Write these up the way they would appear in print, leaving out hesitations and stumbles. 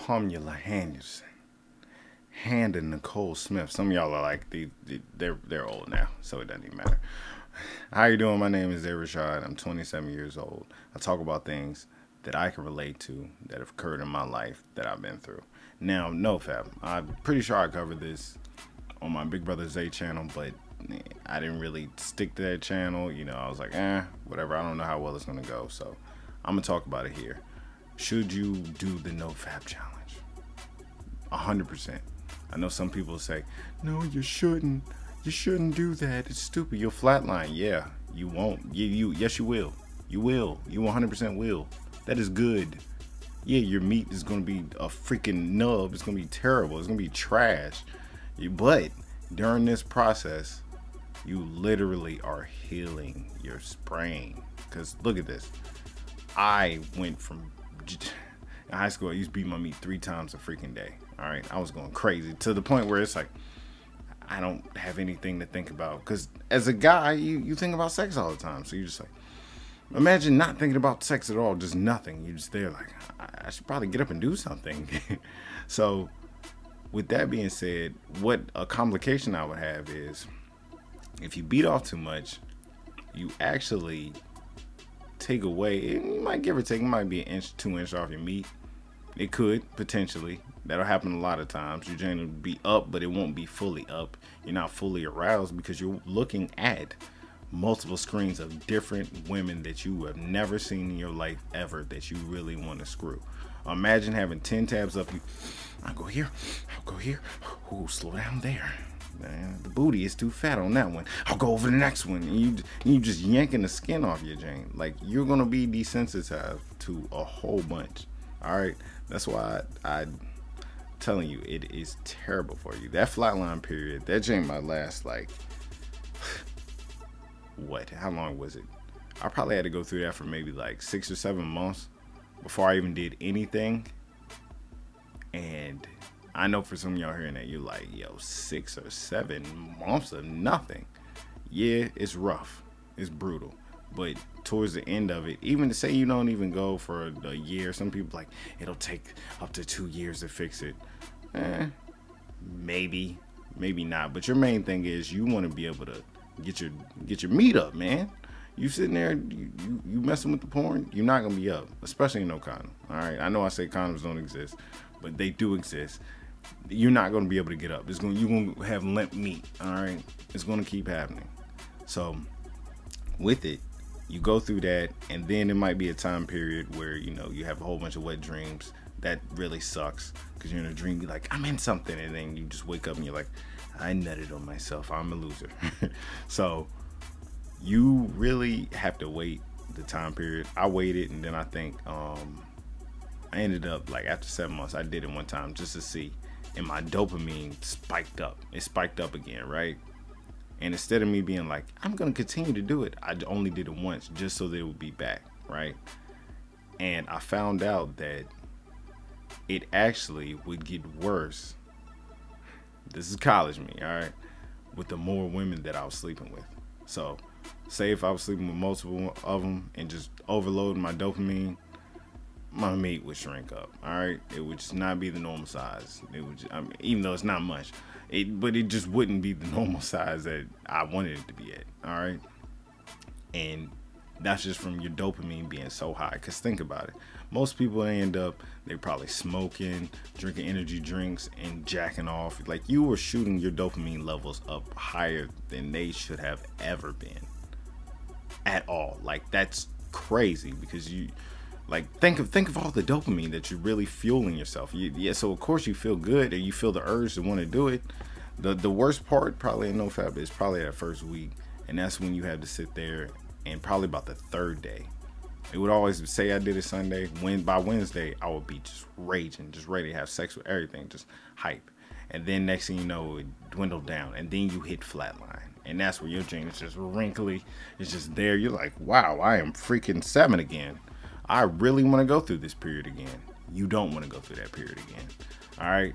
Pamela Anderson, Hannah Nicole Smith. Some of y'all are like they're old now, so it doesn't even matter. How you doing? My name is Zay Rashad. I'm 27 years old. I talk about things that I can relate to that have occurred in my life that I've been through. Now, no fab, I'm pretty sure I covered this on my Big Brother Zay channel, but I didn't really stick to that channel. You know, I was like, whatever. I don't know how well it's gonna go, so I'm gonna talk about it here. Should you do the no fab challenge? 100%. I know some people say, no, you shouldn't. You shouldn't do that. It's stupid. You'll flatline. Yeah, you won't. Yes, you will. You will. You 100% will. That is good. Yeah, your meat is going to be a freaking nub. It's going to be terrible. It's going to be trash. But during this process, you literally are healing your brain. Because look at this. I went from in high school, I used to beat my meat 3 times a freaking day. All right. I was going crazy to the point where it's like, I don't have anything to think about. Because as a guy, you think about sex all the time. So you're just like, imagine not thinking about sex at all, just nothing. You're just there like, I should probably get up and do something. So with that being said, what a complication I would have is if you beat off too much, you actually take away, and you might give or take, it might be an inch, 2 inch off your meat. It could, potentially. That'll happen a lot of times. Your joint will be up, but it won't be fully up. You're not fully aroused because you're looking at multiple screens of different women that you have never seen in your life ever that you really want to screw. Imagine having 10 tabs up. I'll go here. I'll go here. Ooh, slow down there. Man, the booty is too fat on that one. I'll go over the next one. And you just yanking the skin off your joint. Like, you're going to be desensitized to a whole bunch. All right. That's why I'm telling you, it is terrible for you. That flatline period, that joint might last like, what? How long was it? I probably had to go through that for maybe like 6 or 7 months before I even did anything. And I know for some of y'all hearing that, you're like, yo, 6 or 7 months of nothing. Yeah, it's rough. It's brutal. But towards the end of it, even to say you don't even go for a year, some people like, it'll take up to 2 years to fix it. Maybe not. But your main thing is you want to be able to get your meat up, man. You sitting there, you messing with the porn, you're not gonna be up, especially in no condom. All right, I know I say condoms don't exist, but they do exist. You're not gonna be able to get up. You're gonna have limp meat. All right, it's gonna keep happening. So with it, you go through that, and then it might be a time period where you have a whole bunch of wet dreams. That really sucks because you're in a dream, you're like, I'm in something, and then you just wake up and you're like, I nutted on myself. I'm a loser. So you really have to wait the time period. I waited, and then I think I ended up like after 7 months, I did it one time just to see, and my dopamine spiked up. It spiked up again, right? And instead of me being like, I'm gonna continue to do it, I only did it once just so that it would be back, right? And I found out that it actually would get worse. This is college me, all right? With the more women that I was sleeping with. So, say if I was sleeping with multiple of them and just overloading my dopamine, my meat would shrink up, all right? It would just not be the normal size. It would just, even though it's not much, but it just wouldn't be the normal size that I wanted it to be at, all right? And that's just from your dopamine being so high. Because think about it. Most people end up, they're probably smoking, drinking energy drinks, and jacking off. Like, you were shooting your dopamine levels up higher than they should have ever been. At all. Like, that's crazy because you, like, think of all the dopamine that you're really fueling yourself. So of course you feel good and you feel the urge to want to do it. The worst part probably in NoFap is probably that first week. And that's when you have to sit there, and probably about the 3rd day. It would always say I did it Sunday. By Wednesday, I would be just raging, just ready to have sex with everything, just hype. And then next thing you know, it dwindled down, and then you hit flatline. And that's where your jean is just wrinkly. It's just there. You're like, wow, I am freaking 7 again. I really want to go through this period again. You don't want to go through that period again. All right.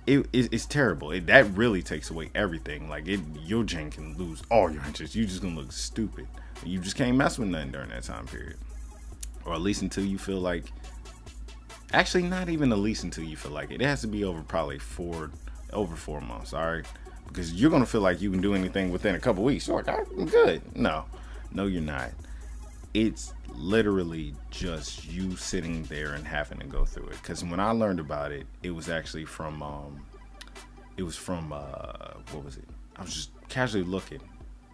It's terrible. That really takes away everything. Like, your jean can lose all your interest. You just gonna look stupid. You just can't mess with nothing during that time period, or at least until you feel like Actually, not even the least until you feel like it. It has to be over probably over 4 months. All right, because you're gonna feel like you can do anything within a couple weeks. You're like, I'm good. No, you're not. It's literally just you sitting there and having to go through it. Because when I learned about it, it was actually from what was it? I was just casually looking,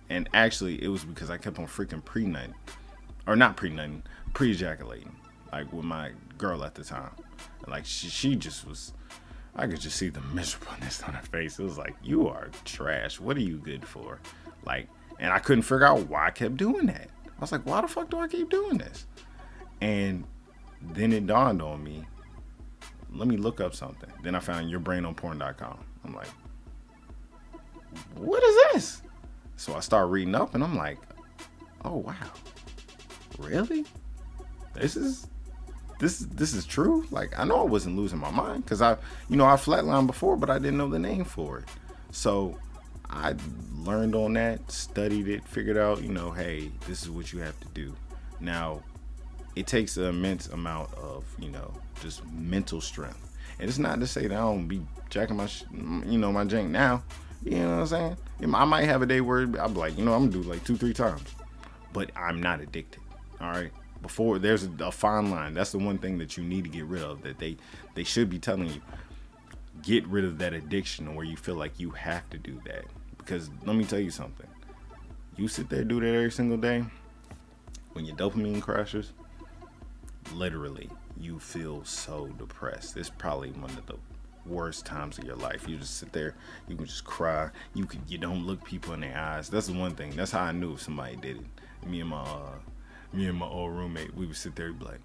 and actually it was because I kept on freaking pre-nutting, or not pre-nutting, pre-ejaculating, like with my girl at the time. Like she just was, I could just see the miserableness on her face. It was like, you are trash. What are you good for? Like, and I couldn't figure out why I kept doing that. I was like, why the fuck do I keep doing this? And then it dawned on me, let me look up something. Then I found yourbrainonporn.com. I'm like, what is this? So I start reading up and I'm like, oh wow, really? This is true? Like, I know I wasn't losing my mind because I flatlined before, but I didn't know the name for it. So I learned on that, studied it, figured out, hey, this is what you have to do. Now, it takes an immense amount of, just mental strength. And it's not to say that I don't be jacking my jank now. You know what I'm saying? I might have a day where I'm like, I'm gonna do like 2-3 times, but I'm not addicted. All right. Before, there's a fine line. That's the one thing that you need to get rid of, that they should be telling you. Get rid of that addiction where you feel like you have to do that. Because let me tell you something. You sit there and do that every single day, when your dopamine crashes, literally, you feel so depressed. It's probably one of the worst times of your life. You just sit there, you can just cry. You don't look people in their eyes. That's the one thing. That's how I knew if somebody did it. Me and my old roommate, we would sit there and be like,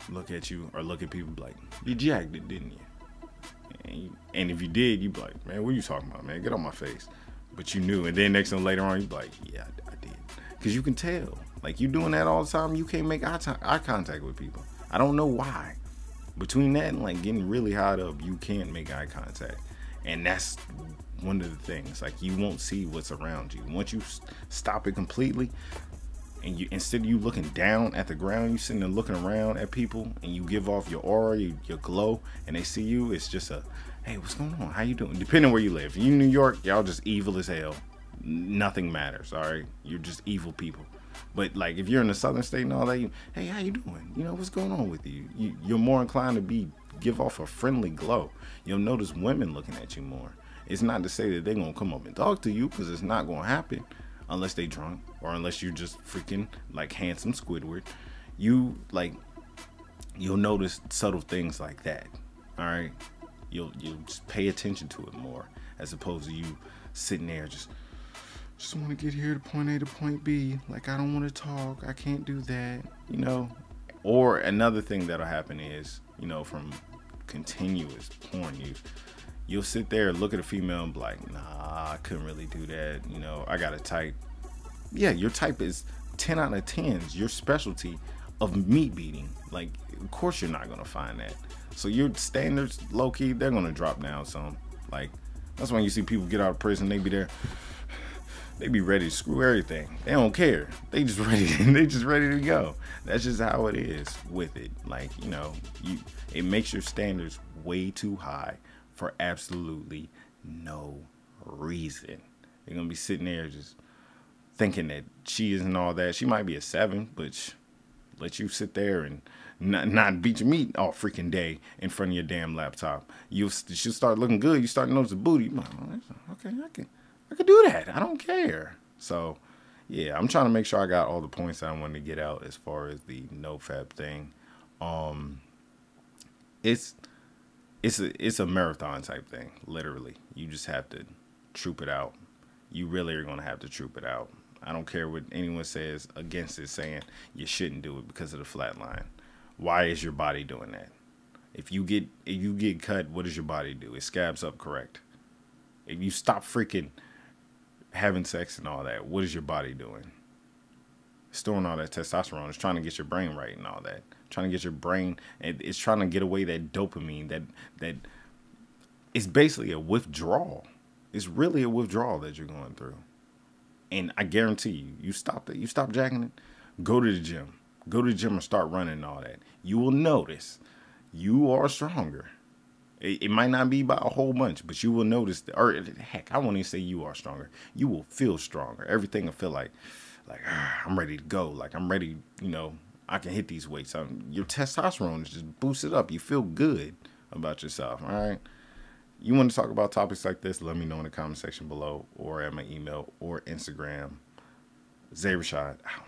look at you, or look at people and be like, you jacked it, didn't you? And if you did, you'd be like, man, what are you talking about, man? Get on my face. But you knew. And then next time later on, you'd be like, yeah, I did. Because you can tell. Like, you doing that all the time, you can't make eye contact with people. I don't know why. Between that and like getting really hot up, you can't make eye contact. And that's one of the things. Like, you won't see what's around you. Once you stop it completely, and instead of you looking down at the ground, you sitting there looking around at people, and you give off your aura, your glow, and they see you. It's just hey, what's going on? How you doing? Depending on where you live. If you in New York, y'all just evil as hell. Nothing matters, all right? You're just evil people. But like, if you're in the southern state and all that, hey, how you doing? What's going on with you? You're more inclined to give off a friendly glow. You'll notice women looking at you more. It's not to say that they're gonna come up and talk to you, because it's not gonna happen unless they drunk, or unless you're just freaking like handsome Squidward. You'll notice subtle things like that. All right, you'll just pay attention to it more, as opposed to you sitting there just want to get here to point A to point B. Like, I don't want to talk. I can't do that. Or another thing that'll happen is, from continuous porn use, you'll sit there and look at a female and be like, nah, I couldn't really do that. I got a type. Yeah, your type is 10 out of 10s. Your specialty of meat beating. Like, of course you're not going to find that. So your standards, low key, they're going to drop down some. Like, that's when you see people get out of prison, they be there. They be ready to screw everything. They don't care. They just ready to go. That's just how it is with it. Like, it makes your standards way too high for absolutely no reason. They're gonna be sitting there just thinking that she isn't all that. She might be a 7, but let you sit there and not beat your meat all freaking day in front of your damn laptop. She'll start looking good. You start to notice the booty. Like, oh, okay, I could do that. I don't care. So, yeah, I'm trying to make sure I got all the points that I wanted to get out as far as the NoFap thing. It's a marathon type thing. Literally, you just have to troop it out. You really are gonna have to troop it out. I don't care what anyone says against it, saying you shouldn't do it because of the flat line. Why is your body doing that? If you get cut, what does your body do? It scabs up, correct? If you stop freaking having sex and all that, what is your body doing? Storing all that testosterone. It's trying to get your brain right and all that. Trying to get your brain, and it's trying to get away that dopamine. That it's basically a withdrawal. It's really a withdrawal that you're going through. And I guarantee you stop that. You stop jacking it. Go to the gym. Go to the gym and start running and all that. You will notice you are stronger. It might not be by a whole bunch, but you will notice, or heck, I won't even say you are stronger. You will feel stronger. Everything will feel like I'm ready to go. Like I'm ready, I can hit these weights. Your testosterone is just boosted up. You feel good about yourself, all right? You want to talk about topics like this, let me know in the comment section below or at my email or Instagram. Zay Rashad out.